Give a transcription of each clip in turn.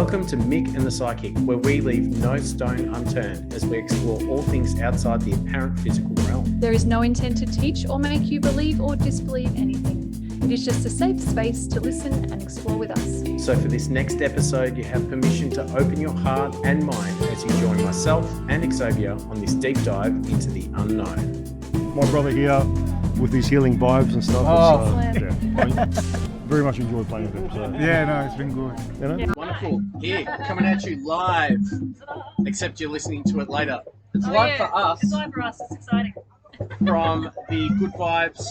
Welcome to Mick and the Psychic, where we leave no stone unturned as we explore all things outside the apparent physical realm. There is no intent to teach or make you believe or disbelieve anything. It is just a safe space to listen and explore with us. So for this next episode, you have permission to open your heart and mind as you join myself and Xzavia on this deep dive into the unknown. My brother here with his healing vibes and stuff. I very much enjoyed playing with him. So. Yeah, no, it's been good. You know? Wonderful. Here, coming at you live, except you're listening to it later. It's live for us. It's live for us. It's exciting. From the Good Vibes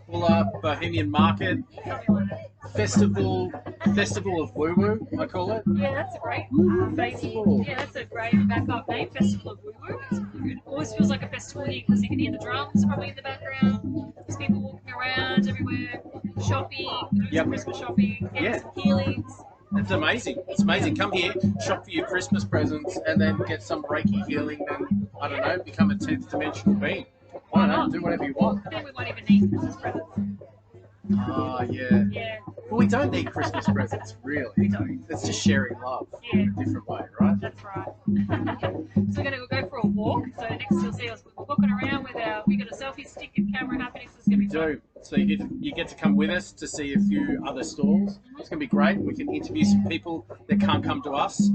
Fuller Bohemian Market Festival of Woo Woo, I call it. Yeah, that's a great that's a great backup name, Festival of Woo Woo. It's good. Always feels like a festival here because you can hear the drums probably in the background. There's people walking around everywhere, shopping, doing some Christmas shopping, getting some healings. It's amazing. It's amazing. Come here, shop for your Christmas presents, and then get some Reiki healing, and I don't know, become a 10th dimensional being. I don't know, do whatever you want. Then we won't even need Christmas presents. Oh, yeah. Yeah. Well, we don't need Christmas presents, really. We don't. It's just sharing love Yeah. in a different way, right? That's right. So we're going to go for a walk. So next you'll see us walking around with we got a selfie stick and camera happening. So it's going to be fun. So you get to come with us to see a few other stalls. It's going to be great. We can interview some people that can't come to us.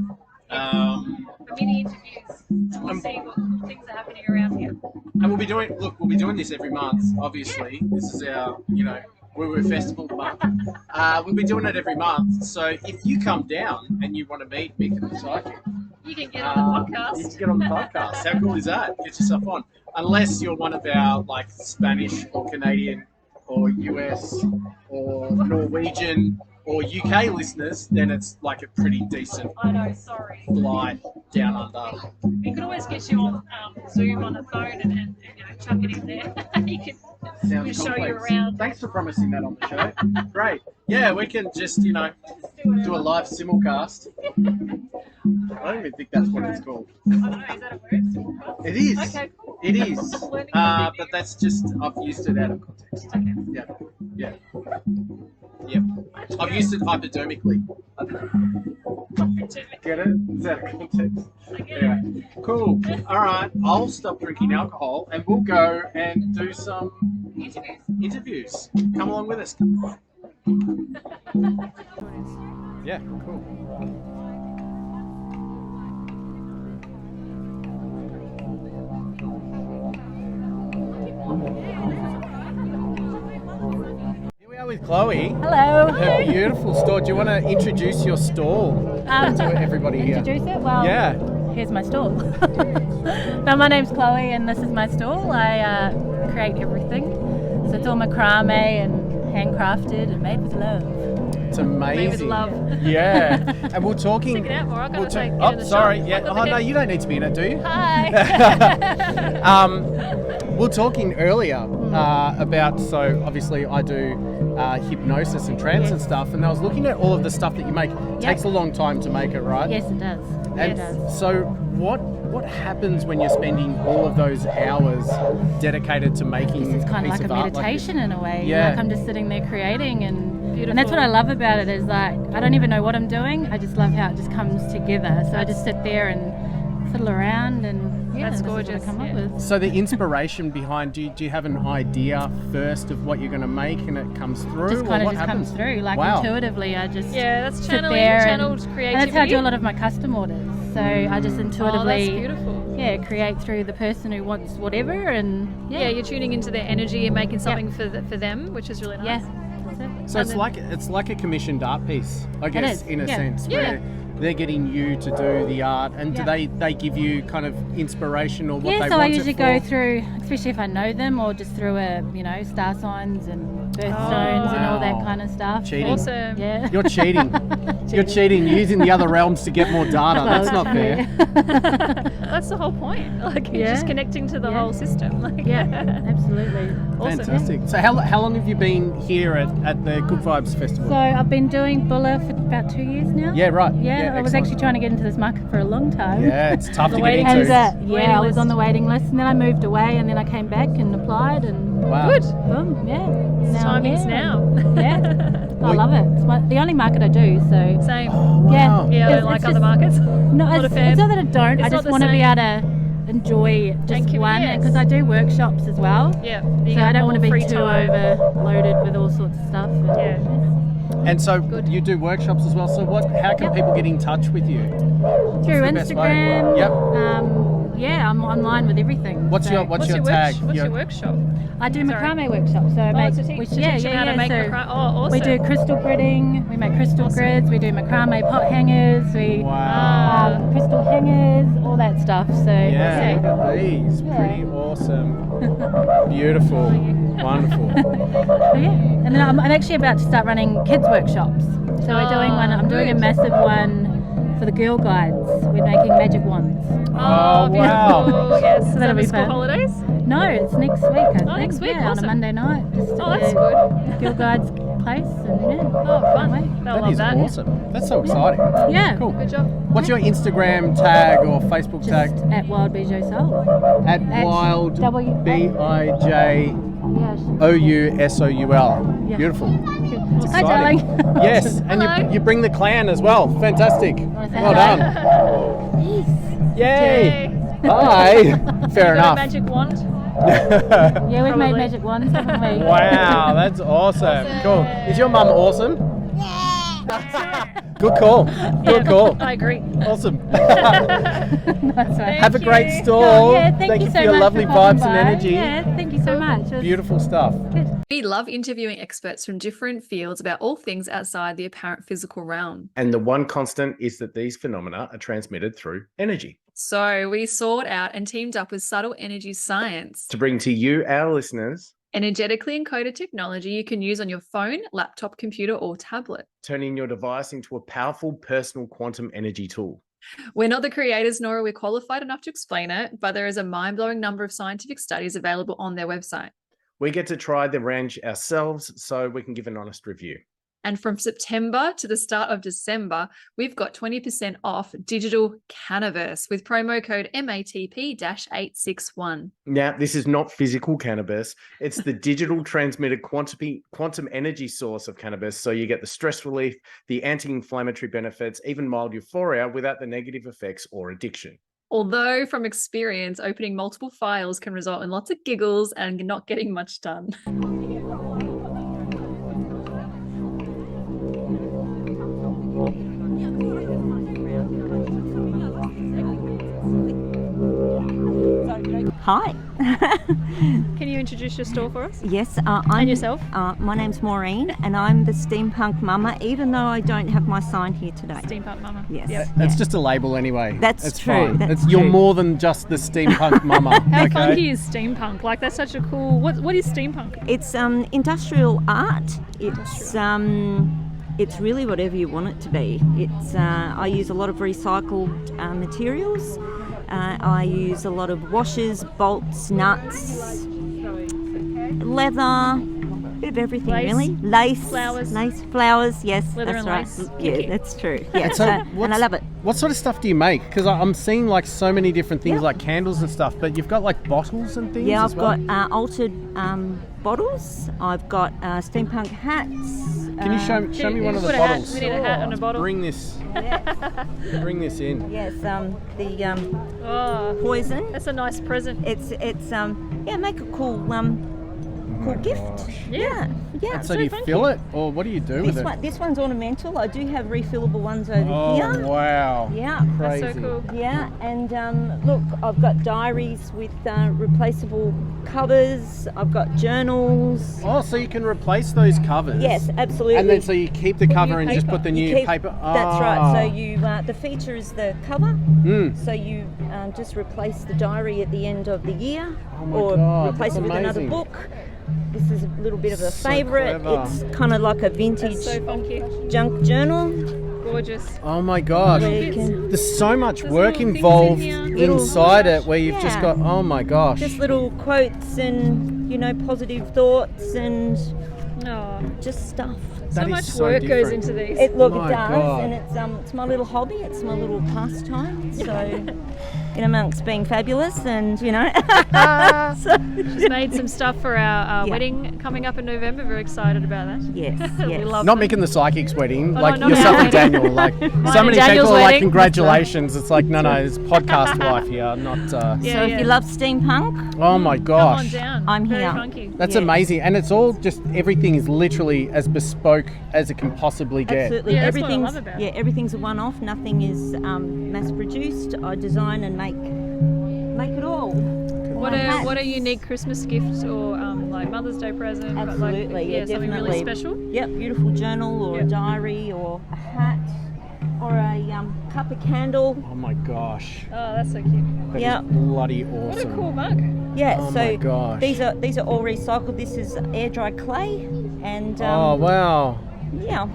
Mini interviews. We'll see what cool things are happening around here. And we'll be doing this every month. Obviously, this is our Woo Woo Festival month. We'll be doing it every month. So if you come down and you want to meet Mick and the Psychic, you can get on the podcast. You can get on the podcast. How cool is that? Get yourself on. Unless you're one of our Spanish or Canadian or US or Norwegian or UK listeners, then it's like a pretty decent flight down under. We could always get you on Zoom on the phone and chuck it in there. We show you around. Thanks for promising that on the show. Great. Yeah, we can just, do a live simulcast. I don't even think that's what it's called. I don't know, is that a word? Simulcast? It is. Okay, cool. It is. But that's just, I've used it out of context. Okay. Yeah. I've used it hypodermically. Get it? It's out of context. Yeah. Cool. All right. I'll stop drinking alcohol and we'll go and do some interviews. Come along with us. Yeah, cool. With Chloe. Hello. Her beautiful store. Do you want to introduce your stall to everybody here? Introduce it? Well, yeah. Here's my stall. Now, my name's Chloe and this is my stall. I create everything. So it's all macrame and handcrafted and made with love. It's amazing. Made with love. Yeah. And we're talking... Stick it out more. I've got to take Oh, sorry. Yeah. Oh, no, you don't need to be in it, do you? Hi. We were talking earlier about, so obviously I do hypnosis and trance and stuff, and I was looking at all of the stuff that you make. It takes a long time to make it, right? Yes, it does. And it does. So what happens when you're spending all of those hours dedicated to making It's kind of like a meditation in a way. Yeah. Like I'm just sitting there creating and that's what I love about it is like I don't even know what I'm doing. I just love how it just comes together. So I just sit there and fiddle around and that's gorgeous. Come up with. So the inspiration behind, do you have an idea first of what you're going to make and it comes through? Just kind of comes through, like intuitively. I just that's channeled creativity. And that's how I do a lot of my custom orders. So I just intuitively, create through the person who wants whatever, and you're tuning into their energy and making something for them, which is really nice. Yeah. So it's like a commissioned art piece, I guess, in a sense, where they're getting you to do the art, and do they give you kind of inspiration or what they want it for? Yeah, so I usually go through, especially if I know them, or just through star signs and birthstones and all that kind of stuff. Cheating. Awesome. Yeah. You're cheating. You're cheating, using the other realms to get more data. That's not fair. That's the whole point. You're just connecting to the whole system. Absolutely. Awesome. Fantastic. So how long have you been here at the Good Vibes Festival? So I've been doing Bulla for about 2 years now. Yeah, right. Yeah, I was actually trying to get into this market for a long time. Yeah, it's tough to get into. And I was on the waiting list, and then I moved away, and then I came back and applied, and wow. Good. Boom, yeah. Timing's now. Yeah. I love it. It's the only market I do, so... Same. Oh, wow. Yeah, I don't like other markets. No, Not a fan. it's not that I don't. It's I not just the want to be same. able to enjoy just one, yes. because I do workshops as well. Yeah. So I don't want to be too overloaded with all sorts of stuff. And so you do workshops as well. So how can people get in touch with you? Through the best way? Instagram. Yep. Yeah, I'm online with everything. What's your tag? What's your workshop? I do macrame workshops. So to teach them how to make macrame. Oh, awesome. We do crystal gridding. We make crystal grids. We do macrame pot hangers. We crystal hangers, all that stuff. So yeah, look at these. Pretty awesome. Beautiful. Wonderful. So, yeah, and then I'm actually about to start running kids workshops. So we're doing one. I'm doing a massive one for the Girl Guides. We're making magic wands. Oh, beautiful. Wow. Yes. Is That'll that be for school fun. holidays? No, it's next week. I think. Next week. Yeah, Awesome. on a Monday night. Just That's good. Girl Guides place, and Oh, fun. They'll That love is that. awesome. That's so exciting. Yeah. Cool. Good job. What's your Instagram tag or Facebook Just tag? at Wild Bijou Soul. At Wild BIJOUSOUL. Yeah. Yeah. Beautiful. It's Hi, exciting. darling. Yes, and Hello. you bring the clan as well. Fantastic. Well done. Yay. Bye. Fair Got a enough. magic wand. Yeah, we've made Probably. magic wands, haven't we? Wow, that's awesome. Cool. Is your mum awesome? Good call. Good call. I agree. Awesome. That's right. Have a great you. stall. Oh, yeah, thank you for so your much lovely for popping vibes and by. energy. Yeah, thank you so much. It was Beautiful stuff. good. We love interviewing experts from different fields about all things outside the apparent physical realm. And the one constant is that these phenomena are transmitted through energy. So we sought out and teamed up with Subtle Energy Science, To bring to you, our listeners, energetically encoded technology you can use on your phone, laptop, computer, or tablet. turning your device into a powerful personal quantum energy tool. We're not the creators, nor are we qualified enough to explain it, but there is a mind-blowing number of scientific studies available on their website. We get to try the range ourselves so we can give an honest review. And from September to the start of December, we've got 20% off digital cannabis with promo code MATP-861. Now, this is not physical cannabis. It's the digital transmitted quantum energy source of cannabis. So you get the stress relief, the anti-inflammatory benefits, even mild euphoria without the negative effects or addiction. Although from experience, opening multiple files can result in lots of giggles and not getting much done. Hi. Can you introduce your store for us? Yes, And yourself? My name's Maureen, and I'm the Steampunk Mumma, even though I don't have my sign here today. Steampunk Mumma. Yes. Yep. It's just a label anyway. That's it's true, Fine. that's You're true. more than just the steampunk mama. How okay? funky is steampunk? Like, that's such a cool. What is steampunk? It's industrial art. It's really whatever you want it to be. It's I use a lot of recycled materials. I use a lot of washers, bolts, nuts, leather, bit of everything Lace? really. Lace, flowers. Yes, Leather that's and right. lace. Yeah, Kinky. that's true. Yeah, And so and I love it. What sort of stuff do you make? Because I'm seeing like so many different things Yeah. like candles and stuff, but you've got like bottles and things Yeah, as I've well? got altered bottles. I've got steampunk hats. Can you show me one of the Put a bottles? Hat. We need a hat and a bottle. Bring this in. Yes, the Oh, poison. that's a nice present. It's make a cool gift. gosh. Yeah. And so so do you funky. fill it, or what do you do with it? This one's ornamental. I do have refillable ones over Oh here. wow! Yeah. Crazy. That's so cool. Yeah, and look, I've got diaries with replaceable covers. I've got journals. Oh, so you can replace those covers? Yes, absolutely. And then so you keep the cover and just paper. put the You new keep- paper. That's right. Ah. So you the feature is the cover. Mm. So you just replace the diary at the end of the year, Oh my or God, replace that's it with another amazing. book. This is a little bit of a So favourite. clever. It's kind of like a vintage That's so funky. junk journal. Gorgeous. Oh my gosh! Where you can There's so much There's work little things in involved here. inside it where you've just Yeah. got, oh my gosh. just little quotes and positive thoughts and No. just stuff. So That is much so work goes different. into these. It My does, God. and it's my little hobby. It's my little pastime. So in amongst being fabulous, and She's made some stuff for our wedding coming up in November. Very excited about that. Yes, We yes. love Not them. Mick and the Psychic's wedding, Oh, like no, not yourself our and Daniel. Like so and many Daniel's people are like, wedding. congratulations. It's like, no, it's podcast life here, not. Yeah, So if you love steampunk, Oh my come on gosh. down. I'm Very here. funky. That's Yes. amazing, and it's all just everything is literally as bespoke as it can possibly get. absolutely Yeah, that's what I everything's love about it. everything's a one-off. Nothing is mass produced. I design and make it all. What a unique Christmas gift or like Mother's Day present. Absolutely, but like, yeah, something definitely. really special. Yep, beautiful journal or a diary or a hat or a cup of candle. Oh my gosh, Oh, that's so cute. that is Yeah. bloody What a awesome. cool mug. Yeah, Oh so my gosh. these are all recycled. This is air dry clay, and Oh wow. yeah,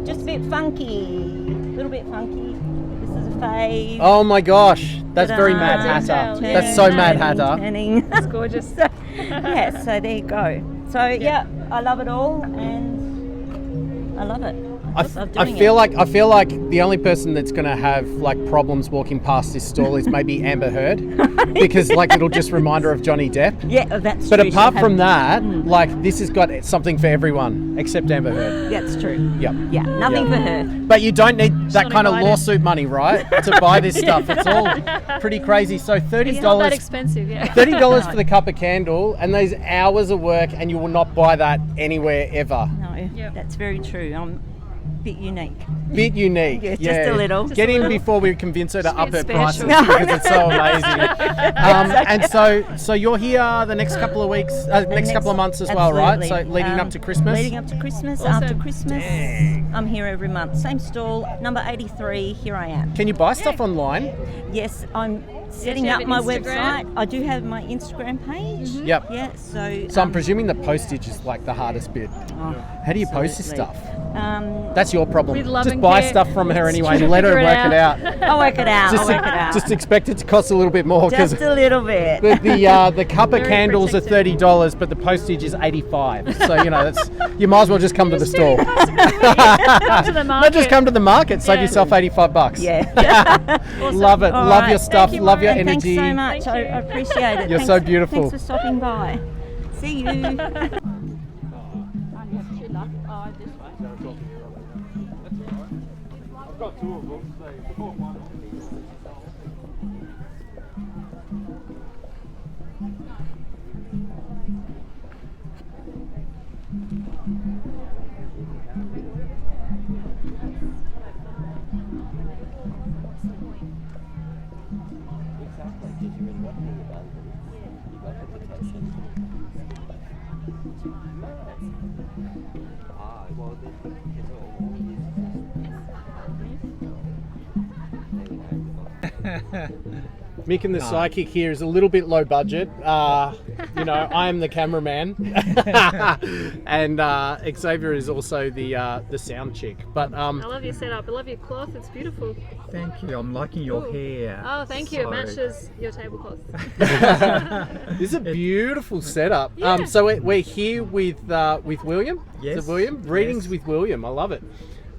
just a bit funky, a little bit funky. This is a fave. Oh my gosh, that's very Mad Ta-da. Hatter. Detail. That's so Mad Turning, Hatter. turning. It's gorgeous. Yeah, so there you go. So yeah, I love it all, and I love it. I love doing feel it. like the only person that's going to have like problems walking past this stall is maybe Amber Heard, because like it'll just remind her of Johnny Depp. Yeah, that's But true. apart She'll from have- that, like this has got something for everyone except Amber Heard. That's true. Yep. Yeah, nothing Yeah. for her. But you don't need that not kind of invited. lawsuit money, right, to buy this stuff. It's all pretty crazy. So It's not that $30 expensive, yeah. $30 for the cup of candle, and those hours of work, and you will not buy that anywhere ever. No, Yep. that's very true. I'm a bit unique. Bit unique. Yeah, just a little. Get Just a in little. before we convince her to Just a up her bit prices special. because it's so amazing. And so you're here the next couple of weeks, next couple of months as well, right? So absolutely. leading up to Christmas. Leading up to Christmas, Awesome. after Christmas, I'm here every month. Same stall, number 83. Here I am. Can you buy stuff online? Yes, I'm setting you have up an my Instagram? website. I do have my Instagram page. Yep. Yeah, so. So I'm presuming the postage is like the hardest bit. How do you post this absolutely. stuff? Um, That's your problem. With love Just and buy care. stuff from her anyway and Figure let her it work out. it out. I'll work it out. Just, I'll work it out. just expect it to cost a little bit more because Just a little bit. the cup of Very candles are protected. $30, but the postage is $85. So that's you might as well just come to the store. Come to the market. Not just come to the market. Save Yeah. yourself $85. Yeah. Love it. All Love right. your stuff. Thank you, Love your Maury. energy. Thanks so much. Thank you. I appreciate it. You're Thanks, so beautiful. Thanks for stopping by. See you. I've got two of them. Mick and the Psychic here is a little bit low budget. I am the cameraman, and Xzavia is also the sound chick. But I love your setup. I love your cloth. It's beautiful. Thank you. I'm liking your Ooh. hair. Oh, thank you. It So- matches your tablecloth. this is a beautiful setup. Yeah. So we're here with William. Is Yes. it William? Readings Yes. with William. I love it.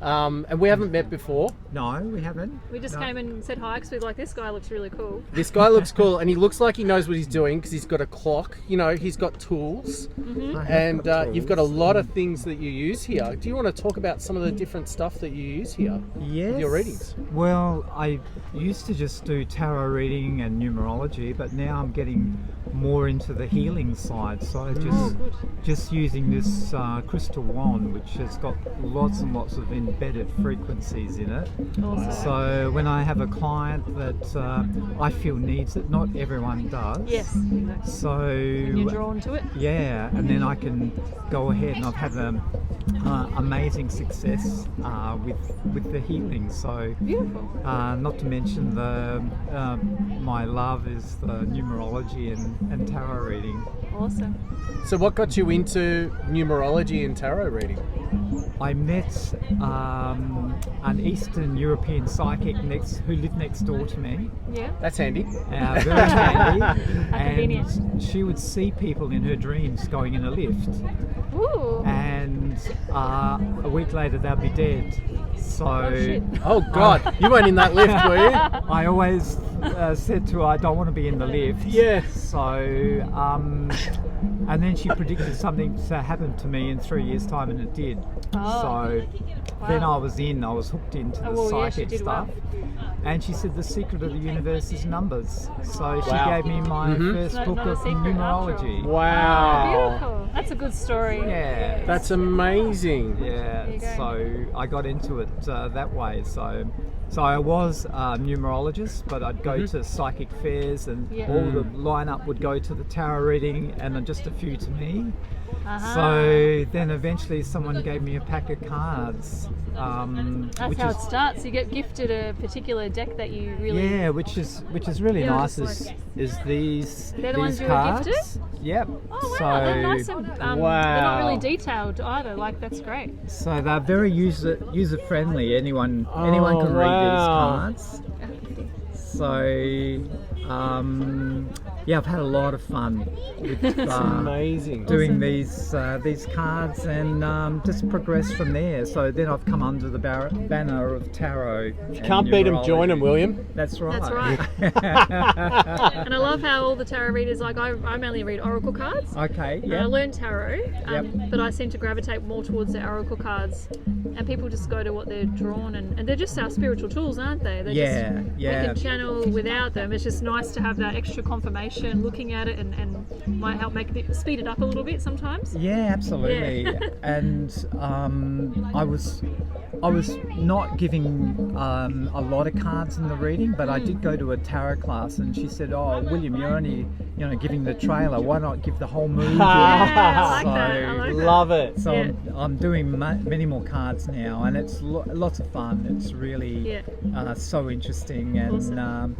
And we haven't met before. No, we haven't. We just No. came and said hi because we were like, this guy looks really cool. This guy looks cool, and he looks like he knows what he's doing because he's got a clock. He's got tools, I have and got you've got a tools. lot of things that you use here. Do you want to talk about some of the different stuff that you use here? Yes. With your readings. Well, I used to just do tarot reading and numerology, but now I'm getting more into the healing side. So I just using this crystal wand, which has got lots and lots of embedded frequencies in it. Awesome. So when I have a client that I feel needs it, not everyone does. Yes, exactly. So And you're drawn to it. yeah, and then I can go ahead and I've had amazing success with the healing. So Beautiful. not to mention my love is the numerology and tarot reading. Awesome. So what got you into numerology and tarot reading? I met an Eastern European psychic who lived next door to me. Yeah. That's handy. Very handy. convenient. And she would see people in her dreams going in a lift. Ooh. And and a week later they'll be dead. So, Oh God, you weren't in that lift, were you? I always said to her, I don't want to be in the lift. Yeah. So, and then she predicted something to happen to me in 3 years' time, and it did. So then I was hooked into the psychic stuff. And she said the secret of the universe is numbers. So she gave me my first book of numerology. Wow. Beautiful. That's a good story. Yeah. That's amazing. Yeah. you go. So I got into it that way. So I was a numerologist, but I'd go to psychic fairs, and all the lineup would go to the tarot reading, and then just a few to me. So then eventually someone gave me a pack of cards. That's how it starts. You get gifted a particular deck that you really... which is really nice. Is these They're the ones you were cards? gifted? Yep. Oh wow, they're nice and they're not really detailed either. Like that's great. So they're very user friendly. Anyone can read these cards. So I've had a lot of fun with Amazing. doing these cards, and just progressed from there. So then I've come under the banner of tarot. If you can't beat them, join them, William. That's right. That's right. And I love how all the tarot readers, like I mainly read oracle cards. Okay. And I Yeah. learned tarot, but I seem to gravitate more towards the oracle cards. And people just go to what they're drawn, and they're just our spiritual tools, aren't they? They're we can channel without them. It's just nice to have that extra confirmation looking at it, and might help speed it up a little bit sometimes. Yeah, absolutely. Yeah. And I was not giving a lot of cards in the reading, but I did go to a tarot class, and she said, "Oh, William, you're only giving the trailer. Why not give the whole movie?" I like that. I like that. Love it. So I'm doing many more cards now, and it's lots of fun. It's really so interesting, and Awesome.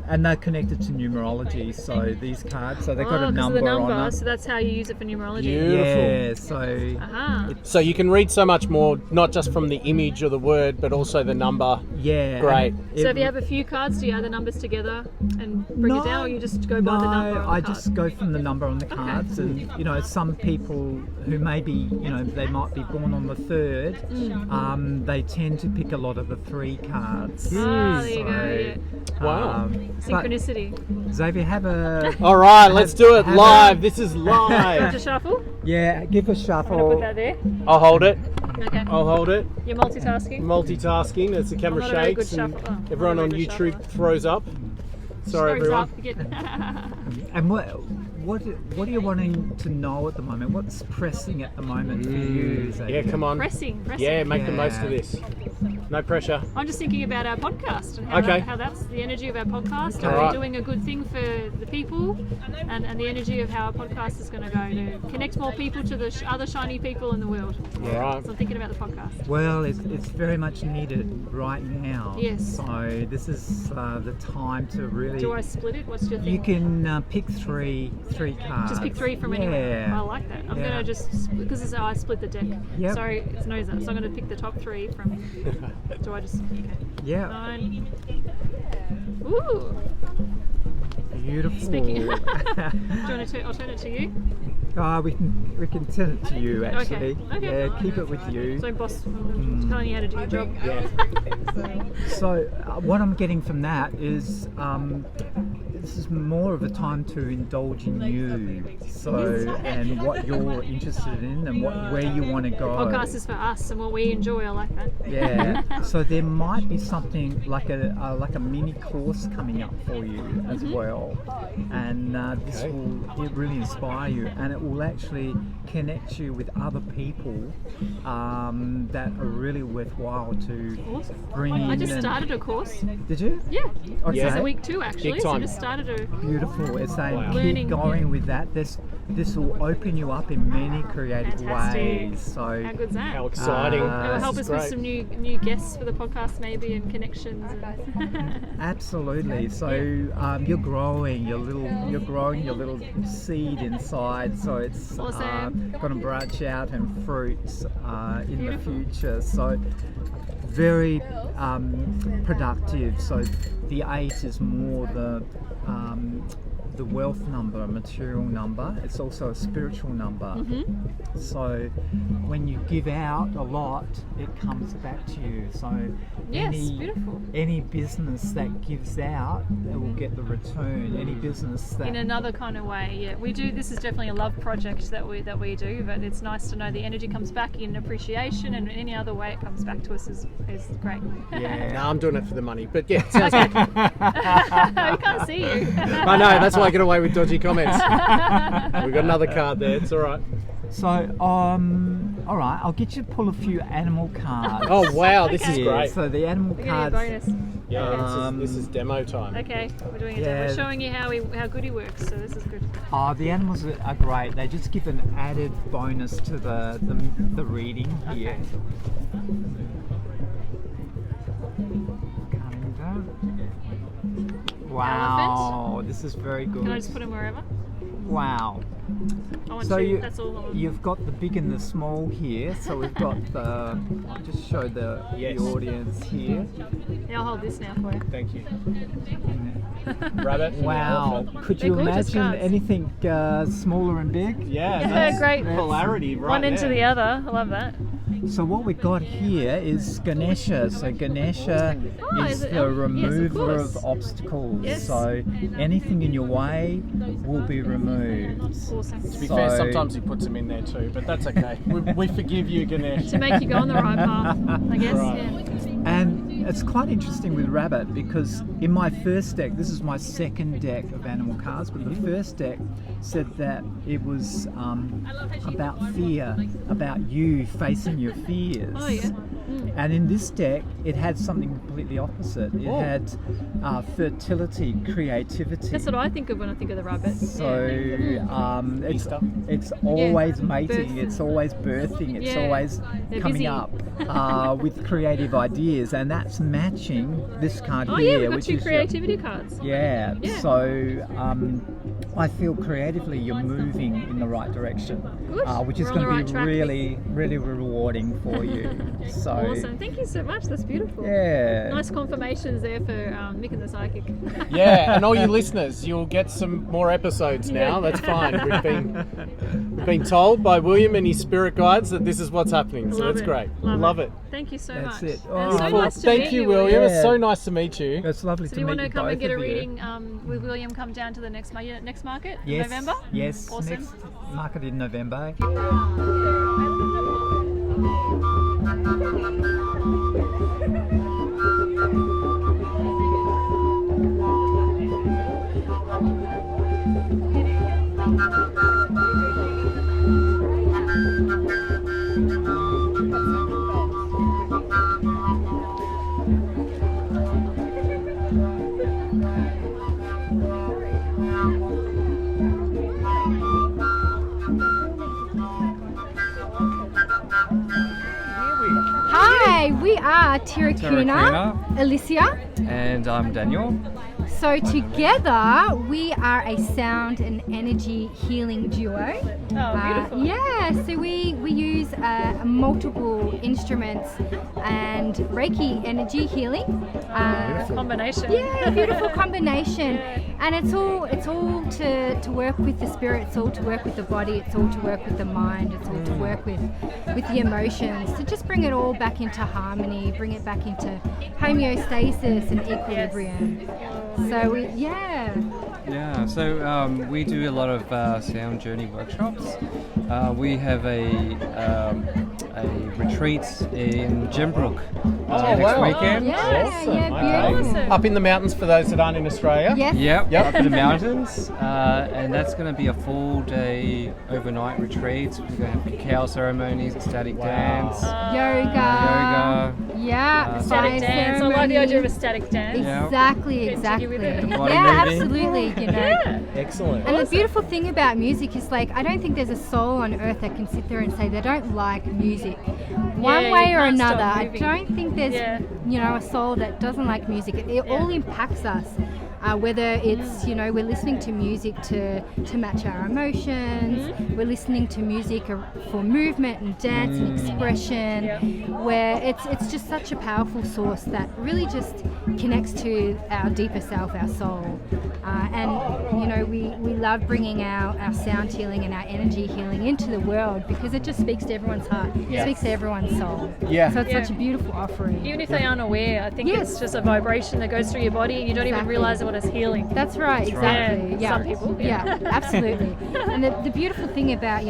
and they're connected to numerology. So these cards, so they've got a 'cause of number the on number, them. so that's how you use it for numerology. Beautiful. Yeah, so So you can read so much more, not just from the image or the word, but also the number. yeah, Great. So if you have a few cards, do you add the numbers together and bring it down, or you just go by the number on the I card? just go from the number on the cards, and some people who maybe they might be born on the 3rd, they tend to pick a lot of the 3 cards. there you go. Wow. But Synchronicity. Xavier, have a All right, let's do it have live. This is Want to live. shuffle? give a I'm shuffle. gonna put that there. I'll hold it. Okay. I'll hold it. You're multitasking. Multitasking as the camera I'm not a very good shakes and shuffler. I'm everyone not a on very good YouTube shuffler. throws up. Sorry, everyone. And what are you wanting to know at the moment? What's pressing at the moment for you, Xavier? Yeah, come on. Pressing. Yeah, make the most of Yeah. this. No pressure. I'm just thinking about our podcast and how, Okay. how that's the energy of our podcast. All Are right. we doing a good thing for the people? And the energy of how our podcast is going to go to connect more people to the other shiny people in the world. All right. So I'm thinking about the podcast. Well, it's very much needed right now. Yes. So this is the time to really. Do I split it? What's your thing? You can pick three cards. Just pick 3 from anywhere. I like that. I'm Yeah. going to just, because it's how I split the deck. Yep. Sorry, it's Noza. So I'm going to pick the top 3 from, do I just, okay. Yeah. 9. Ooh. Beautiful. Speaking. Do you want to, I'll turn it to you. We can send it to you actually. Okay. Yeah, keep it with you. So boss, telling you how to do your job. So what I'm getting from that is this is more of a time to indulge in you. So and what you're interested in and where you want to go. Podcast is for us and what we enjoy. I like that. Yeah. So there might be something like a mini course coming up for you as well, and this will really inspire you, and it will actually connect you with other people that are really worthwhile to bring in. I just started a course. Did you? Yeah. Okay. This is week 2 actually. Big So I time. just started a. Beautiful. It's saying Learning, keep going with that. This will open you up in many creative Fantastic. ways. So How good's that? How exciting. It will help This us is with great. some new guests for the podcast maybe and connections. And absolutely. So you're growing your little seed inside. So it's Awesome. going to branch out and fruit in Beautiful. the future. So very productive. So the 8 is more the wealth number, a material number. It's also a spiritual number. Mm-hmm. So when you give out a lot, it comes back to you. So beautiful. Any business that gives out, it will get the return. Any business that in another kind of way, yeah. We do. This is definitely a love project that we do, but it's nice to know the energy comes back in appreciation, and any other way it comes back to us is great. Yeah. No, I'm doing it for the money, but yeah, sounds good. We can't see you. I know, that's why I get away with dodgy comments. We've got another card there, it's all right. So, all right, I'll get you to pull a few animal cards. Oh wow, this is Yeah, great. So the animal We're getting a cards. bonus. Yeah, this is demo time. Okay, we're doing a demo. We're showing you how good he works, so this is good. The animals are great. They just give an added bonus to the reading here. Wow, Elephant. this is very good. Can I just put him wherever? Wow. I want So two. That's all I want. you've got the big and the small here. So we've got the. I'll just show the audience here. Yeah, I'll hold this now for you. Thank you. Rabbit. Wow. Could you They're gorgeous imagine cards. anything smaller and big? Yeah, Yeah, great. polarity right One into there. the other. I love that. So what we got here is Ganesha. So Ganesha is is it- the yes, of remover course. of obstacles. Yes. So anything in your way will be removed. Awesome. To be fair, sometimes he puts them in there too, but that's okay. We forgive you, Ganesh. To make you go on the right path, I guess. Right. Yeah. And it's quite interesting with Rabbit because in my first deck, this is my second deck of animal cards, but the first deck said that it was about fear, about you facing your fears. Oh yeah. And in this deck, it had something completely opposite. It had fertility, creativity. That's what I think of when I think of the rabbit. So it's always mating, Birthing. it's always birthing, it's Yeah. always They're coming busy. up with creative ideas, and that's matching this card Oh here, yeah, we've got which two is creativity cards. yeah. Yeah. So I feel creatively you're moving in the right direction, Good. which is We're on going the to right be track. really, really rewarding for you. So Awesome. Thank you so much. That's beautiful. yeah. Nice confirmations there for Mick and the Psychic. Yeah, and all you listeners, you'll get some more episodes now. That's fine. We've been told by William and his spirit guides that this is what's happening. So Love that's it. great. Love it. Thank you so That's much. it. And Oh, so Beautiful. nice to Thank meet you, William. Yeah. It's so nice to meet you. It's lovely So to do you meet want to you come and both get a of you. reading with William? Come down to the next market in Yes, November. yes. Awesome. Next market in November. Hi, we are Tirakuna, Alicia. And I'm Daniel. So together we are a sound and energy healing duo. Oh, beautiful. Yeah, so we use multiple instruments and Reiki energy healing. Combination. Yeah, beautiful combination. And it's all to work with the spirit, it's all to work with the body, it's all to work with the mind, it's all to work with the emotions, to just bring it all back into harmony, bring it back into homeostasis and equilibrium. So We do a lot of sound journey workshops. We have a retreat in Jimbrook next weekend. Yeah, beautiful. Up in the mountains for those that aren't in Australia. Yes. Yep, up in the mountains, and that's going to be a full day overnight retreat. We're going to have cacao ceremonies, ecstatic dance, Yoga. yoga. Yeah, Static fire dance. I like the ceremony. idea of a static dance. Yeah. Exactly. Continue with it. Body Yeah, moving. absolutely. You know. Excellent. And the beautiful thing about music is, like, I don't think there's a soul on earth that can sit there and say they don't like music. One Yeah, way you or can't stop another. I moving. don't think there's, Yeah. a soul that doesn't like music. It all impacts us. whether it's, we're listening to music to match our emotions, we're listening to music for movement and dance and expression, where it's just such a powerful source that really just connects to our deeper self, our soul. And we love bringing our sound healing and our energy healing into the world because it just speaks to everyone's heart, it speaks to everyone's soul. So it's such a beautiful offering. Even if they aren't aware, I think it's just a vibration that goes through your body and you don't even realise what it's healing. That's right, exactly. Some people. Yeah, absolutely. And the beautiful thing about,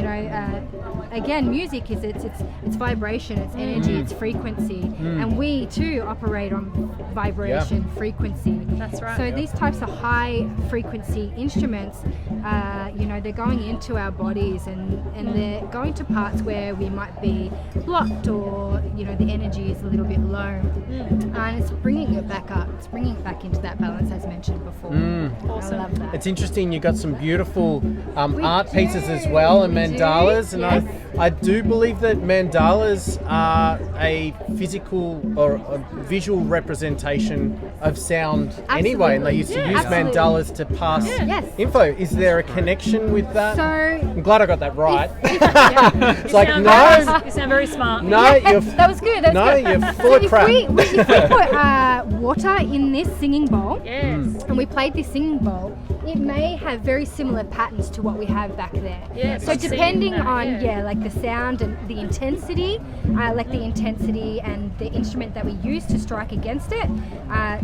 again, music is it's vibration, it's energy, it's frequency. And we too operate on vibration, frequency. That's right. So these types of high frequency instruments, they're going into our bodies and they're going to parts where we might be blocked or, the energy is a little bit low. And it's bringing it back up. It's bringing it back into that balance as mentioned before. Awesome. I love that. It's interesting, you've got some beautiful art pieces as well, and mandalas, and I do believe that mandalas are a physical or a visual representation of sound anyway, and they used to use mandalas to pass info. Is there a connection with that? So I'm glad I got that right. It's You like, sound you sound very smart. No, you're that was good. you're full of crap. If we put water in this singing bowl, and we played this singing bowl, it may have very similar patterns to what we have back there. So depending on like the sound and the intensity, and the instrument that we use to strike against it,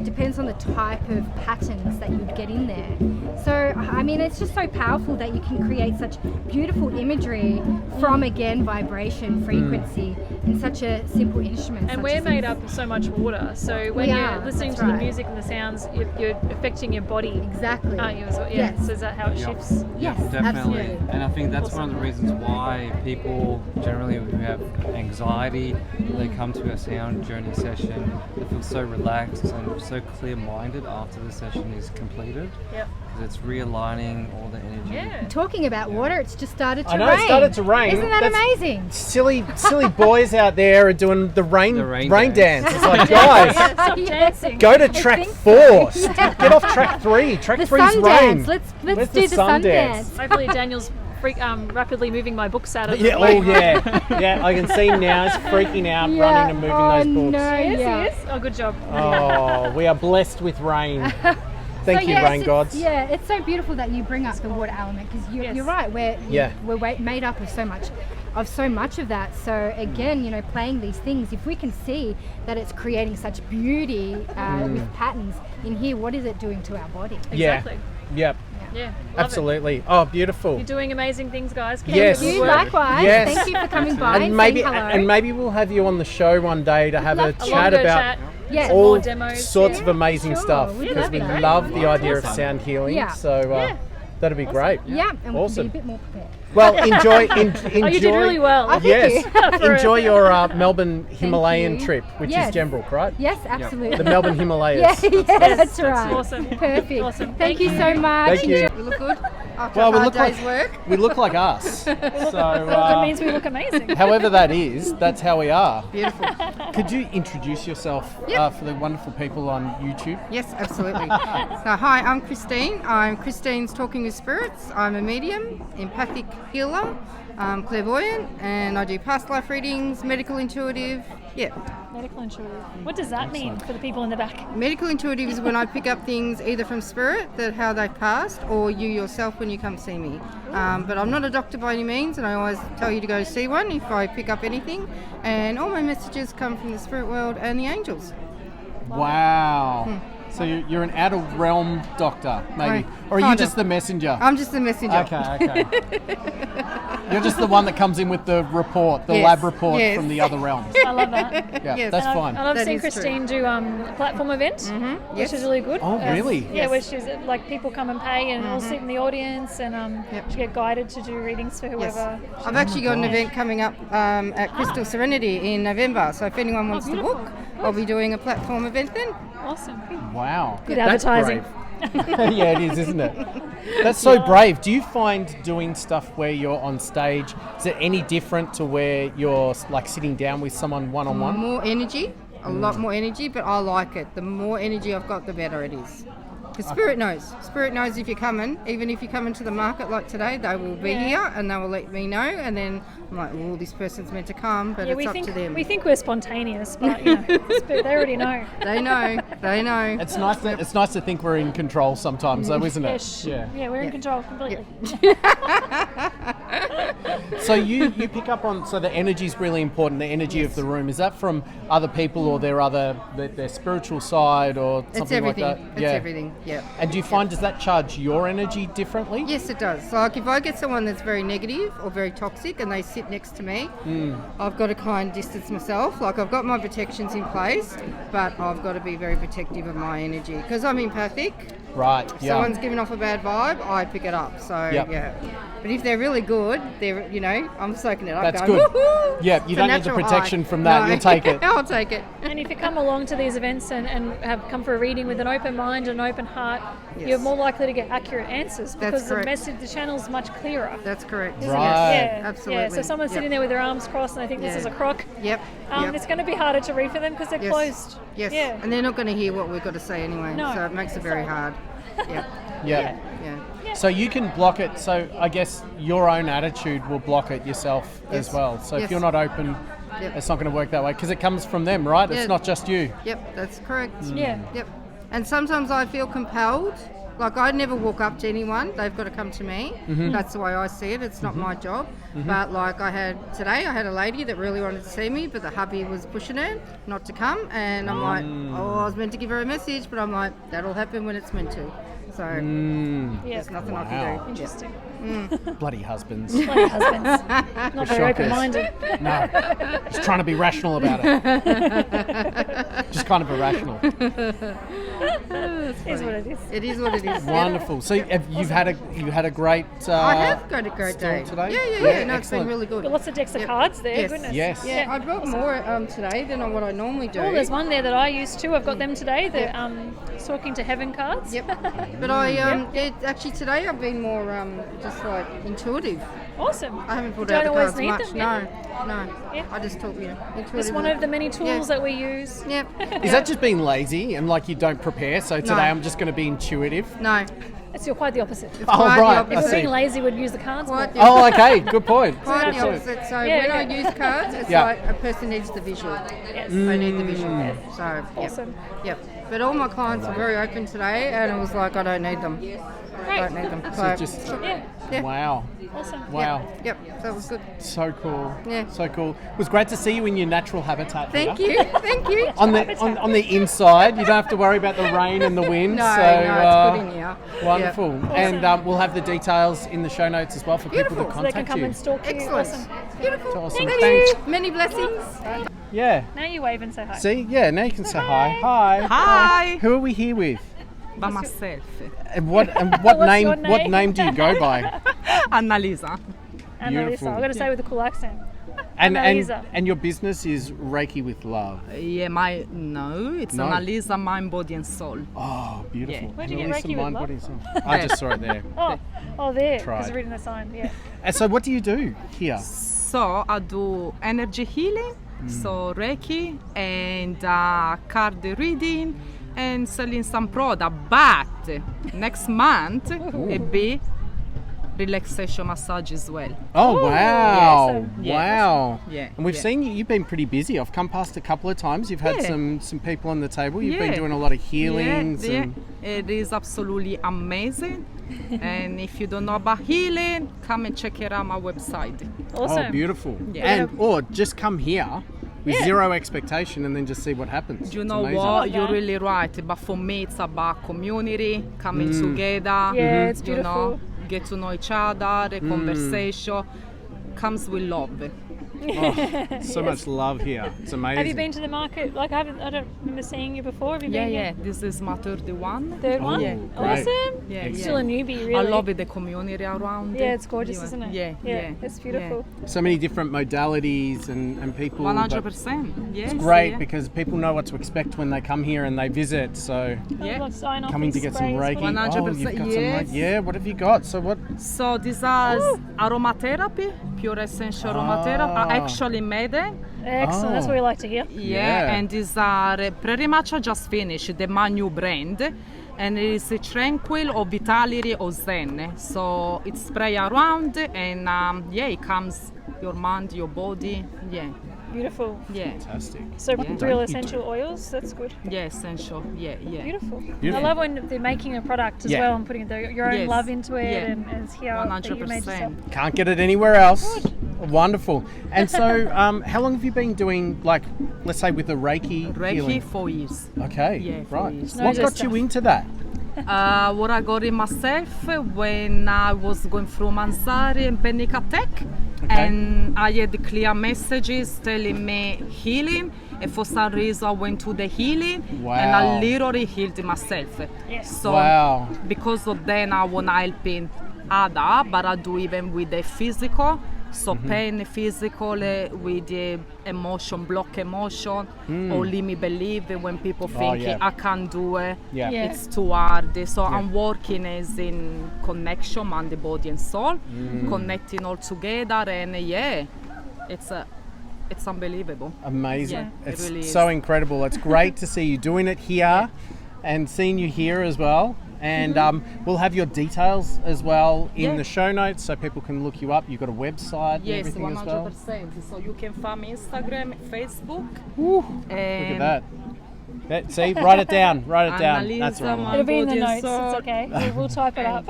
depends on the type of patterns that you'd get in there. So I mean, it's just so powerful that you can create such beautiful imagery from, again, vibration, frequency, in such a simple instrument. And we're made up of so much water, so when you're listening to the music and the sounds, you're affecting your body. Exactly. Aren't you? So is that how it shifts? Yes, definitely. Absolutely. And I think that's one of the reasons why people generally who have anxiety, they come to a sound journey session, they feel so relaxed and so clear-minded after the session is completed. Because it's realigning all the energy. Talking about water, it's just started to rain. I know, it started to rain. Isn't that amazing? Silly boys out there are doing the rain dance. It's like, guys, Stop dancing. go to track 4. Get off track 3. Track 3's rain. Let's do the sun dance. Hopefully Daniel's rapidly moving my books out of the Yeah, way. yeah, I can see him now. He's freaking out, running and moving those books. No, He is. Oh, good job. Oh, we are blessed with rain. Thank you, rain gods. Yeah, it's so beautiful that you bring up the water element because you're right. We're made up of so much of that. So again, playing these things, if we can see that it's creating such beauty with patterns in here, what is it doing to our body? Exactly. Yep. Yeah. Absolutely. Oh, beautiful. You're doing amazing things, guys. Keep Yes. You likewise. Yes. Thank you for coming by And maybe saying hello. and maybe we'll have you on the show one day to have a chat about Yes. all more demos. sorts of amazing stuff, we'd because love we that. love the idea of sound healing. Yeah. So that'd be great. Yeah, and Awesome. we can be a bit more prepared. Well, enjoy. Oh, you did really well. Yes. For Enjoy your Melbourne Himalayan you. trip, which Yes. is Gembrook, right? Yes, absolutely. The Melbourne Himalayas. That's right. Awesome. Perfect. Awesome. Thank you so much. Thank you. We look good after Well, a we hard look like day's work. we look like us. That means we look amazing. However that is, that's how we are. Beautiful. Could you introduce yourself for the wonderful people on YouTube? Yes, absolutely. So, hi, I'm Kristine. I'm Kristine's Talking with Spirits. I'm a medium, empathic healer, clairvoyant, and I do past life readings, medical intuitive. Medical intuitive. What does that mean for the people in the back? Medical intuitive is when I pick up things either from spirit, that how they've passed, or you yourself when you come see me. But I'm not a doctor by any means, and I always tell you to go see one if I pick up anything. And all my messages come from the spirit world and the angels. Wow. So you're an outer realm doctor, maybe, or are you just the messenger? I'm just the messenger. Okay. You're just the one that comes in with the report, the lab report from the other realms. I love that. Yeah, Yes. that's And fine. I love That seeing is true. Christine do a platform event, which is really good. Oh, really? Yeah, where she's like people come and pay and all sit in the audience and she get guided to do readings for whoever. I've actually got an event coming up at Crystal Serenity in November, so if anyone wants to book, I'll be doing a platform event then. Awesome. Wow. Good That's advertising. brave. Yeah, it is, isn't it? That's so brave. Do you find doing stuff where you're on stage, is it any different to where you're like sitting down with someone one-on-one? More energy, a lot more energy, but I like it. The more energy I've got, the better it is. Because Spirit knows. Spirit knows if you're coming. Even if you're coming to the market like today, they will be here and they will let me know. And then I'm like, well, this person's meant to come, but it's up to them. We think we're spontaneous, but you know, they already know. They know. They know. It's nice to think we're in control sometimes, though, isn't it? Yeah, we're in control completely. So you pick up on, so the energy is really important, the energy of the room. Is that from other people or their spiritual side or something like that? It's everything, yeah. And do you find, does that charge your energy differently? Yes, it does. Like if I get someone that's very negative or very toxic and they sit next to me, I've got to kind of distance myself. Like I've got my protections in place, but I've got to be very protective of my energy because I'm empathic. Right, If someone's giving off a bad vibe, I pick it up. So, yeah. But if they're really good, I'm soaking it up. That's going, good. Woo-hoo! Yeah, you don't need the protection from that. No. You'll take it. I'll take it. And if you come along to these events and have come for a reading with an open mind and an open heart, you're more likely to get accurate answers because the channel's much clearer. That's correct. Isn't Right. it? Yeah, Absolutely. Yeah. So someone's sitting there with their arms crossed and they think this is a crock. It's going to be harder to read for them because they're closed. Yes. Yeah. And they're not going to hear what we've got to say anyway. No. So it makes it very hard. Yeah. So you can block it. So I guess your own attitude will block it yourself as well. So if you're not open, it's not going to work that way because it comes from them, right? It's not just you. Yep, that's correct. Yeah. Yep. And sometimes I feel compelled. Like I never walk up to anyone. They've got to come to me. That's the way I see it. It's not my job. But like I had a lady that really wanted to see me, but the hubby was pushing her not to come. And I'm like, I was meant to give her a message, but I'm like, that'll happen when it's meant to. So there's nothing I can do. Interesting. Bloody husbands. Not very open-minded. No. Just trying to be rational about it. Just kind of irrational. It is what it is. It is what it is. Wonderful. So you've had a great I have got a great day today? Yeah. No, it's been really good. Got lots of decks of cards there. Yes. Goodness. Yes. Yeah, I brought more today than what I normally do. Oh, there's one there that I use too. I've got them today. The Talking to Heaven cards. Yep. But actually today I've been more just like intuitive. Awesome. I haven't pulled You out don't the always cards need much. them, No. Yeah. I just talk, intuitive. It's one of the many tools that we use. Yep. Is that just being lazy and like you don't prepare? So today I'm just going to be intuitive? No. It's quite the opposite. Oh, right. If we're being lazy, we'd use the cards more. Oh, okay. Good point. Quite the opposite. So when I use cards, it's like a person needs the visual. Yes. They need the visual. So, Awesome. Yep. But all my clients are very open today, and it was like, I don't need them. I don't need them. So just, wow. Awesome. Wow. Yep. That was good. So cool. Yeah. So cool. It was great to see you in your natural habitat. Thank here. you. Thank you. On the inside, you don't have to worry about the rain and the wind. No, so, it's good in here. Wonderful. Yeah. And we'll have the details in the show notes as well for people to contact So they can come you. and stalk you. Excellent. Awesome. Beautiful. Awesome. Thank Thanks. you. Many blessings. Yeah. Now you wave and say hi. See? Yeah, now you can say hi. Hi. Hi. Who are we here with? By myself. And what name do you go by? Annalisa. Annalisa. I've got to say with a cool accent. And your business is Reiki with Love. Yeah, it's Annalisa Mind, Body and Soul. Oh, beautiful. Where did you get Annalisa Reiki Mind, with Body and Soul. I just saw it there. Oh, there. Tried. Because reading the sign. Yeah. And so what do you do here? So I do energy healing, so Reiki and card reading and selling some product. But next month it be relaxation massage as well. Oh, wow. Yeah. Wow. Yeah. And we've seen you've been pretty busy. I've come past a couple of times. You've had some people on the table. You've been doing a lot of healings. And It is absolutely amazing. And if you don't know about healing, come and check it out on my website. Awesome. Oh, beautiful. Yeah. Or just come here with zero expectation and then just see what happens. You know what? You're really right. But for me, it's about community, coming together. Yeah, it's beautiful. Get to know each other. The conversation comes with love. Oh, so much love here. It's amazing. Have you been to the market? Like I don't remember seeing you before. Have you been here? This is my third one. Third one? Yeah. Awesome. Yeah, Still a newbie, really. I love it, the community around. Yeah, it's gorgeous, isn't it? Yeah. It's beautiful. So many different modalities and people. 100%. Yes. It's great because people know what to expect when they come here and they visit. So coming to get some Reiki. 100%. Oh, you've got some Reiki. Yeah, what have you got? So what? So this is aromatherapy, pure essential aromatherapy. I actually made it. Excellent. That's what we like to hear. Yeah. And these are pretty much I just finished my new brand. and it is tranquil or vitality or zen. So it's spray around and it calms your mind, your body. Yeah. Beautiful. Yeah. Fantastic. So real essential oils, that's good. Yeah, essential. Yeah. Beautiful. I love when they're making a product as well and putting your own love into it and it's here 100%. That you made yourself. Can't get it anywhere else. Wonderful. And so how long have you been doing, like, let's say with the Reiki healing? 4 years. Okay. Yeah, 4 right. years. What got you into that? What I got in myself when I was going through Manzari and panic attack, and I had clear messages telling me healing, and for some reason I went to the healing and I literally healed myself. So because of that I want to help other, but I do even with the physical. So pain physical with the emotion, block emotion, or let me believe when people think I can't do it, it's too hard. So I'm working as in connection, mind, the body and soul, connecting all together, and it's unbelievable. Amazing. Yeah, It's it really so is. incredible. It's great to see you doing it here and seeing you here as well. And we'll have your details as well in the show notes so people can look you up. You've got a website and everything 100%. as well. So you can find me Instagram, Facebook. Look at that. See, write it down. Write it down. Annalisa, That's right. It'll be in the notes, it's okay. We'll type it up.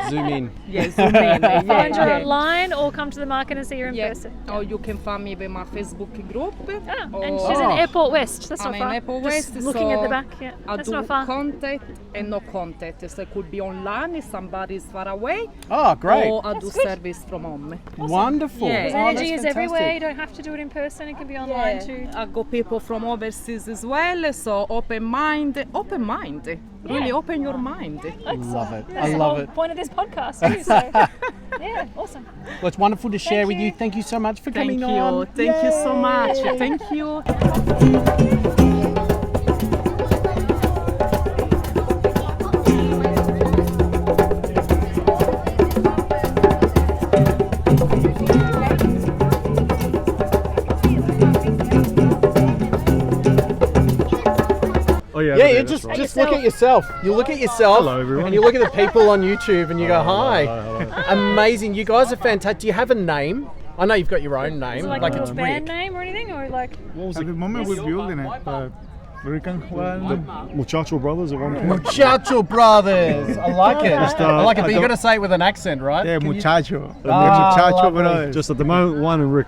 Zoom in. Zoom in. Find her online or come to the market and see her in person. Or you can find me with my Facebook group. And she's in Airport West. That's not I'm far. in Airport Just West. looking so at the back. Yeah, I that's do not far. contact and no contact. So it could be online if somebody's far away. Oh, great. Or I do That's good. service from home. Wonderful. Yeah. Because Oh, energy that's is everywhere. fantastic. You don't have to do it in person. It can be online too. I got people from overseas as well. So open mind. Really open your mind. Love it. That's I the love whole it. point of this podcast too. So yeah, awesome. Well, it's wonderful to share with you. Thank you so much for Thank coming you. on. Thank you so much. Yay. Thank you. Oh yeah. Yeah, okay, you that's right. just look at yourself. You look at yourself. Hello, everyone. And you look at the people on YouTube and you go, hi. Hello. Amazing. You guys are fantastic. Do you have a name? I know you've got your own name. Is it like Like a it's little band Rick. name or anything, or like? What was At it? the moment we're building it, but we can Muchacho Brothers at one point. Muchacho Brothers. I like it. Just, I like it, but I you got don't- to say it with an accent, right? Yeah, Can you- muchacho. Muchacho Muchacho Brothers. Just at the moment, one and Rick.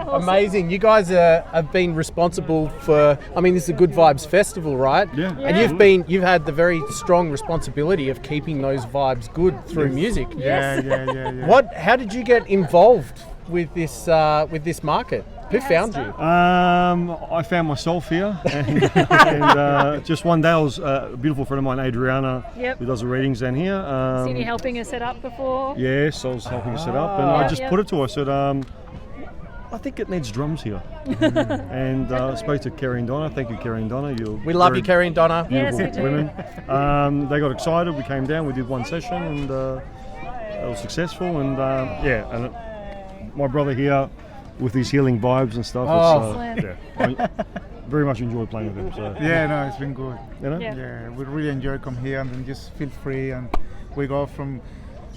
Amazing. You guys have been responsible for, I mean, this is a Good Vibes Festival, right? Yeah. And you've had the very strong responsibility of keeping those vibes good through music. Yeah. How did you get involved with this market? Who found you? I found myself here, and just one day I was a beautiful friend of mine, Adriana, who does the readings down here. Seen you helping her set up before. Yes, I was helping her set up, and I just put it to her. I said, I think it needs drums here. And I spoke to Kerry and Donna. Thank you, Kerry and Donna. We love you, Kerry and Donna. Beautiful Yes, we do. women. They got excited. We came down. We did one session, and it was successful. And my brother here with his healing vibes and stuff. I very much enjoy playing with him. So. Yeah, no, it's been good. You know? Yeah, we really enjoy come here and then just feel free, and we go from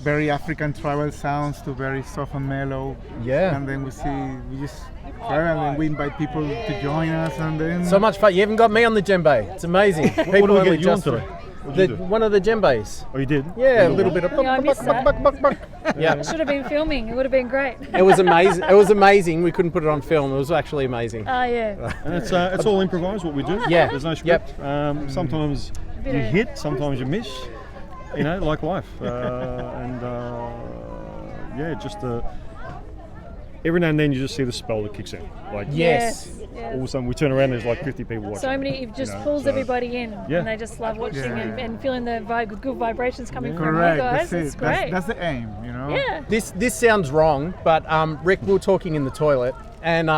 very African tribal sounds to very soft and mellow. Yeah. And then we just try and then we invite people to join us, and then So much fun. You haven't got me on the djembe. It's amazing. What do we only get you on just- today? What did you do? One of the djembes. Oh, you did? Yeah, a little bit of Yeah, I missed that. Yeah. Should have been filming. It would have been great. It was amazing. It was amazing. We couldn't put it on film. It was actually amazing. Oh yeah. And it's all improvised what we do. Yeah. There's no script. Sometimes you hit, sometimes you miss. You know, like life. Every now and then you just see the spell that kicks in. Like Yes. all of a sudden we turn around, there's like 50 people watching. So many, it just You know, pulls so- everybody in, Yeah. and they just love watching and feeling the good vibrations coming from correct. you guys. That's It's it. great. That's the aim, you know. Yeah. This sounds wrong, but Rick, we were talking in the toilet, and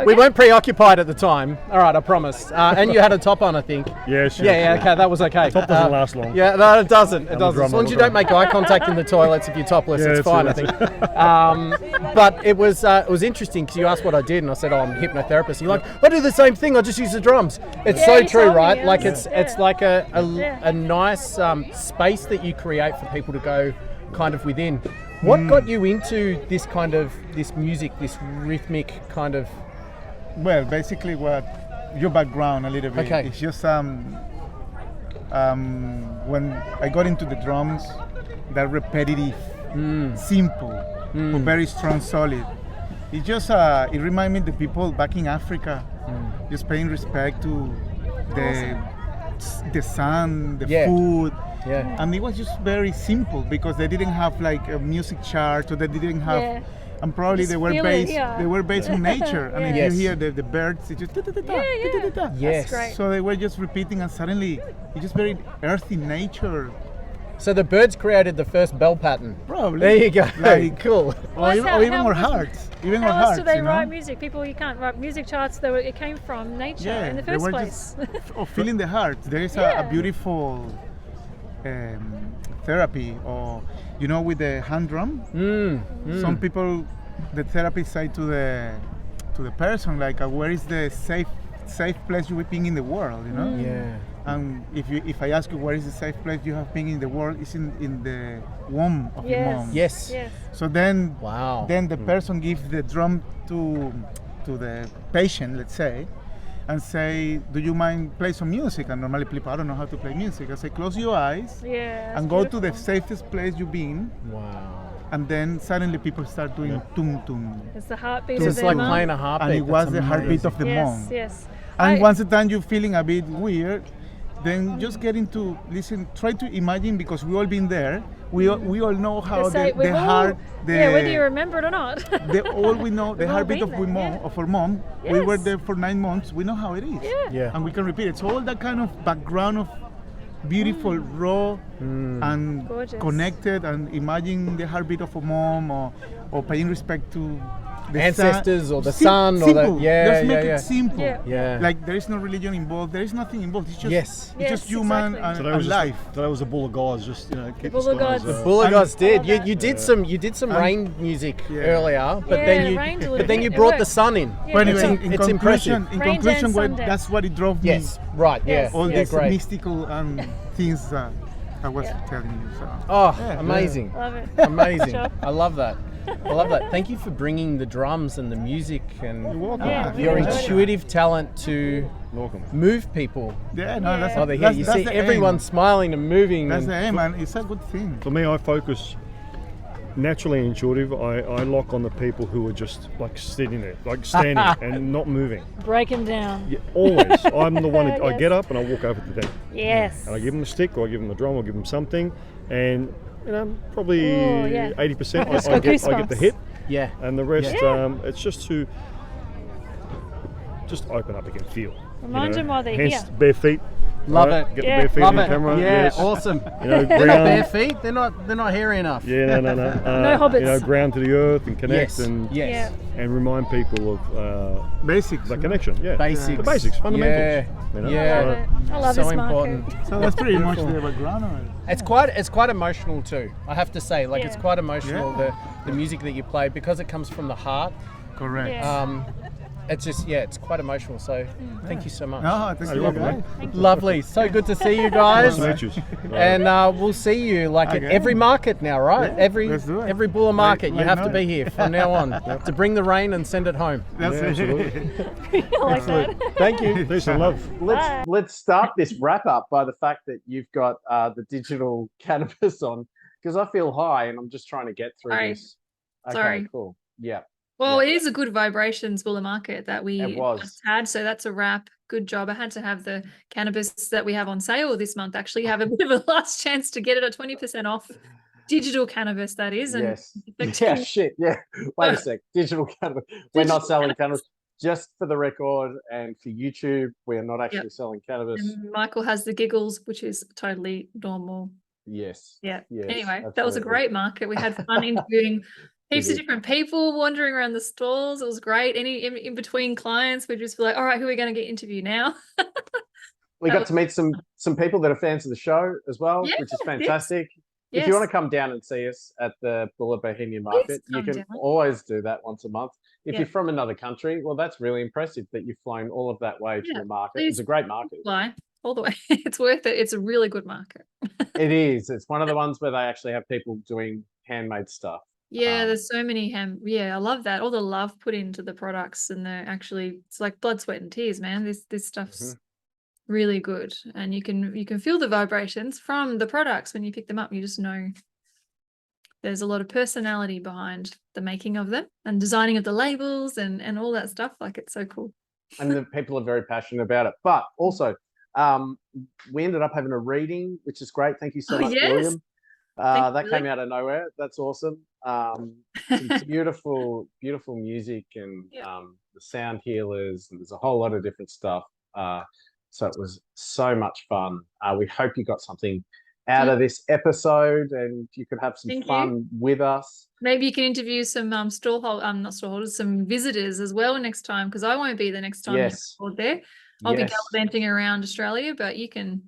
we weren't preoccupied at the time. All right, I promise. And you had a top on, I think. Yeah, sure. Yeah, okay, that was okay. Top doesn't last long. Yeah, no, it doesn't. It I'm a doesn't. As drummer, long as you don't make eye contact in the toilets if you're topless, Yeah, it's fine, I true, think. But it was interesting because you asked what I did, and I said, "Oh, I'm a hypnotherapist." And you're like, "I do the same thing. I just use the drums." It's so true, right? me, Like yes. it's like a nice space that you create for people to go kind of within. What got you into this kind of this music, this rhythmic kind of? Well, basically, what your background a little bit. Okay. It's just when I got into the drums, that repetitive, simple, but very strong, solid. It just it reminded me of the people back in Africa, just paying respect to the sun, the food. Yeah. And it was just very simple because they didn't have like a music chart, or they didn't have, and probably Just they were feel it, based yeah. they were based on nature. And if Yes. you hear the birds, it's just Yes. That's great. so they were just repeating, and suddenly it's just very earthy nature. So the birds created the first bell pattern. Probably. There you go. Like, Cool. Or even, how- or even how more was- hearts. Even How more else hearts. do they you know? write music? People, you can't write music charts. It came from nature in the they first were place. just of feeling the heart. There is a Yeah. beautiful therapy, or with the hand drum. Some people, the therapist say to the person, like, where is the safe place you have been in the world, Yeah. And if I ask you where is the safe place you have been in the world, it's in the womb of your mom. Yes. Yes. So then, Wow. then the person gives the drum to the patient, let's say, and say, "Do you mind play some music?" And normally people, I don't know how to play music. I say, "Close your eyes Yeah. and go to the safest place you've been." Wow. And then suddenly people start doing tum tum. It's the heartbeat So of it's their like mum. playing a heartbeat. And it was That's the heartbeat of the Yes, mom. yes. And I- once the time you're feeling a bit weird, then just get into listen. Try to imagine, because we all been there. We all know how They say the heart. whether you remember it or not. All we know, the We've all heartbeat been of there, of our mom. We were Yes. there for 9 months. We know how it is. Yeah. And we can repeat it. So all that kind of background of beautiful, raw, and Gorgeous. connected, and imagine the heartbeat of a mom, or paying respect to the Ancestors or the sun or simple. the Let's make yeah. it simple. Yeah. Yeah. Like there is no religion involved. There is nothing involved. It's just Yes. it's just Yes, human exactly. Today and was life. Today was a bull of guys. Just keep bull the of skies, gods. Bullagods did. love You that. you did some And- rain music Yeah. earlier, but Yeah, then rain did a but then bit. you It brought the worked. sun in. Yeah. But anyway, It's- in it's conclusion, impressive. Rain dance, sun dance. that's what it drove Yes. me. Right. Yeah. Yes. All yeah, these great. mystical things that I was telling you. So. Oh, Yeah. amazing. Love it. Amazing. Sure. I love that. I love that. Thank you for bringing the drums and the music and You're welcome. Yeah, we your enjoyed it. intuitive talent to Welcome. move people. Yeah, no, that's Oh, they're here. that's, You that's see the everyone aim. smiling and moving. That's and the aim, and it's a good thing. For me, I focus naturally intuitive. I lock on the people who are just like sitting there, like standing and not moving. Break them down. Yeah, always. I'm the one. I Yes. get up and I walk over to them, Yes. and I give them a stick, or I give them a drum, or give them something, and probably Oh, yeah. 80% Just I got get the goosebumps. hit, yeah. and the rest Yeah. it's just to just open up again, feel. Remind them while they're Hence, here. bare feet. Love right? it. Get Yeah. the bare feet Love on it. camera. Yeah, yes. awesome. You know, They're not bare ground. feet. They're not hairy enough. Yeah, no. No hobbits. You know, ground to the earth and connect Yes. and Yes. and remind people of Basics. the connection. Yeah, Basics. the basics, fundamentals. Yeah. You know, Yeah. I love it. I love So this market. important. So that's pretty much the background of it. It's quite emotional too. I have to say, like it's Yeah. quite emotional Yeah. the music that you play because it comes from the heart. Correct. Yeah. It's just it's quite emotional. So thank you so much. No, thank you. you're welcome, guys. Lovely. So good to see you guys. Nice to meet you. And we'll see you like at Okay. every market now, right? Yeah, every let's do it. every Buller market, you like have to now. be here from now on to bring the rain and send it home. That's Yeah, absolutely. I like that. Thank you. Peace and love. Let's start this wrap up by the fact that you've got the digital cannabis on, because I feel high and I'm just trying to get through Sorry. this. Okay, Sorry. cool. Yeah. Well, it is a good vibrations Buller market that we It was. just had, so that's a wrap. Good job. I had to have the cannabis that we have on sale this month actually have a bit of a last chance to get it at 20% off. Digital cannabis, that is. And Yes. effectively- Yeah, shit. Yeah. Wait a sec. Digital cannabis. We're not selling cannabis. Just for the record and for YouTube, we are not actually selling cannabis. And Michael has the giggles, which is totally normal. Yes. Yeah. Yes, Anyway, that was a absolutely. great market. We had fun interviewing Heaps of different people wandering around the stalls. It was great. Any in between clients, we'd just be like, all right, who are we going to get interviewed now? We got to meet some people that are fans of the show as well, which is fantastic. If you want to come down and see us at the Bulla Bohemian Market, you can always do that once a month. If you're from another country, well, that's really impressive that you've flown all of that way to the market. It's a great market. Fly all the way. It's worth it. It's a really good market. It is. It's one of the ones where they actually have people doing handmade stuff. Yeah, there's so many I love that. All the love put into the products, and they're actually, it's like blood, sweat, and tears, man. This stuff's really good, and you can feel the vibrations from the products when you pick them up. You just know there's a lot of personality behind the making of them and designing of the labels and all that stuff. Like, it's so cool. And the people are very passionate about it. But also, we ended up having a reading, which is great. Thank you so much, William. That came out of nowhere. That's awesome. Some beautiful music and the sound healers, and there's a whole lot of different stuff. So it was so much fun. We hope you got something out of this episode, and you could have some fun with us. Maybe you can interview some not stallholders, some visitors as well next time, because I won't be the next time you're there. I'll be gallivanting around Australia, but you can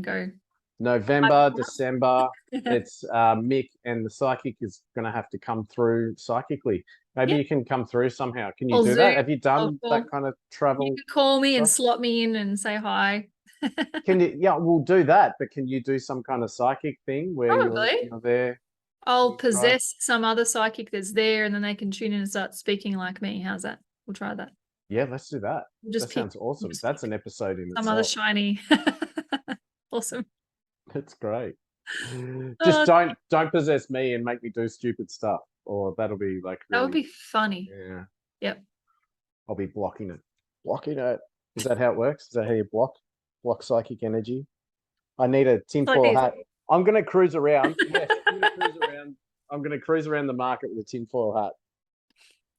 go. November, December, it's Mick, and the psychic is going to have to come through psychically. Maybe you can come through somehow. Can you do that? Have you done that kind of travel? You can call me and slot me in and say hi. Can you? Yeah, we'll do that. But can you do some kind of psychic thing where you're there? I'll possess some other psychic that's there, and then they can tune in and start speaking like me. How's that? We'll try that. Yeah, let's do that. That sounds awesome. That's an episode in itself. Some other shiny. Awesome. That's great. Just don't possess me and make me do stupid stuff, or that'll be like that would be funny. Yeah. Yep. I'll be blocking it. Is that how it works? Is that how you block psychic energy? I need a tinfoil hat. I'm gonna cruise around. Yes, I'm gonna cruise around the market with a tinfoil hat.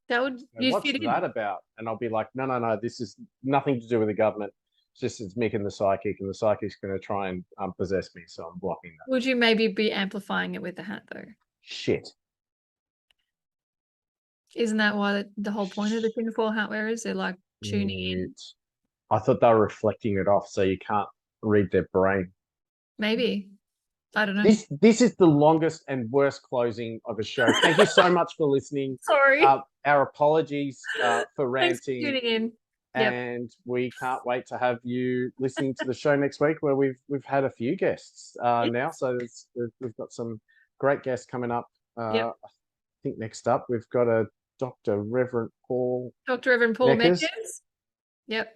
That would. What's that about? And I'll be like, no. This is nothing to do with the government. It's Mick and the psychic, and the psychic's going to try and possess me, so I'm blocking that. Would you maybe be amplifying it with the hat, though? Shit. Isn't that why the whole point of the tinfoil hat wearers? They're like tuning in. I thought they were reflecting it off, so you can't read their brain. Maybe. I don't know. This is the longest and worst closing of a show. Thank you so much for listening. Sorry. Our apologies for ranting. Thanks for tuning in. And we can't wait to have you listening to the show next week, where we've had a few guests now. So we've got some great guests coming up. I think next up we've got a Dr. Reverend Paul Meckers. Yep.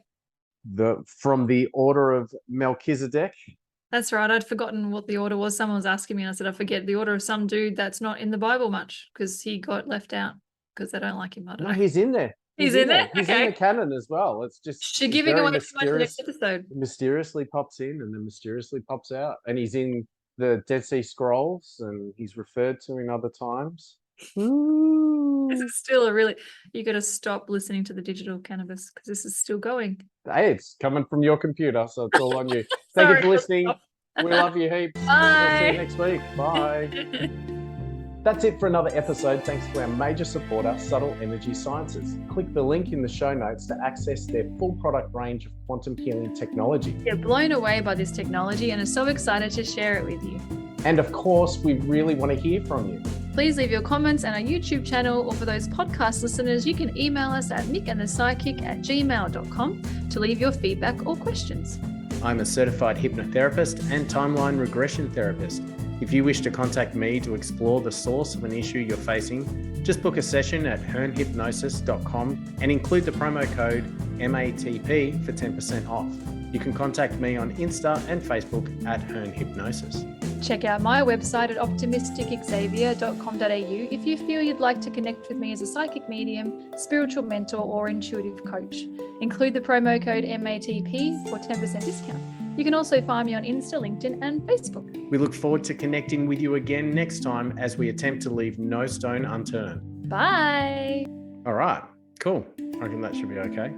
From the Order of Melchizedek. That's right. I'd forgotten what the order was. Someone was asking me, and I said I forget the order of some dude that's not in the Bible much, because he got left out because they don't like him. I don't know. He's in there. He's in there. He's in the canon as well. It's just you're giving away too much in the next episode. Mysteriously pops in and then mysteriously pops out, and he's in the Dead Sea Scrolls, and he's referred to in other times. This is still you got to stop listening to the digital cannabis, because this is still going. Hey, it's coming from your computer, so it's all on you. Thank you for listening. We love you heaps. Bye. We'll see you next week. Bye. That's it for another episode, thanks to our major supporter, Subtle Energy Sciences. Click the link in the show notes to access their full product range of quantum healing technology. They're blown away by this technology and are so excited to share it with you. And of course, we really want to hear from you. Please leave your comments on our YouTube channel, or for those podcast listeners, you can email us at mickandthepsychic@gmail.com to leave your feedback or questions. I'm a certified hypnotherapist and timeline regression therapist. If you wish to contact me to explore the source of an issue you're facing, just book a session at hernhypnosis.com and include the promo code MATP for 10% off. You can contact me on Insta and Facebook at hernhypnosis. Check out my website at optimisticxzavia.com.au if you feel you'd like to connect with me as a psychic medium, spiritual mentor, or intuitive coach. Include the promo code MATP for 10% discount. You can also find me on Insta, LinkedIn, and Facebook. We look forward to connecting with you again next time as we attempt to leave no stone unturned. Bye. All right, cool. I reckon that should be okay.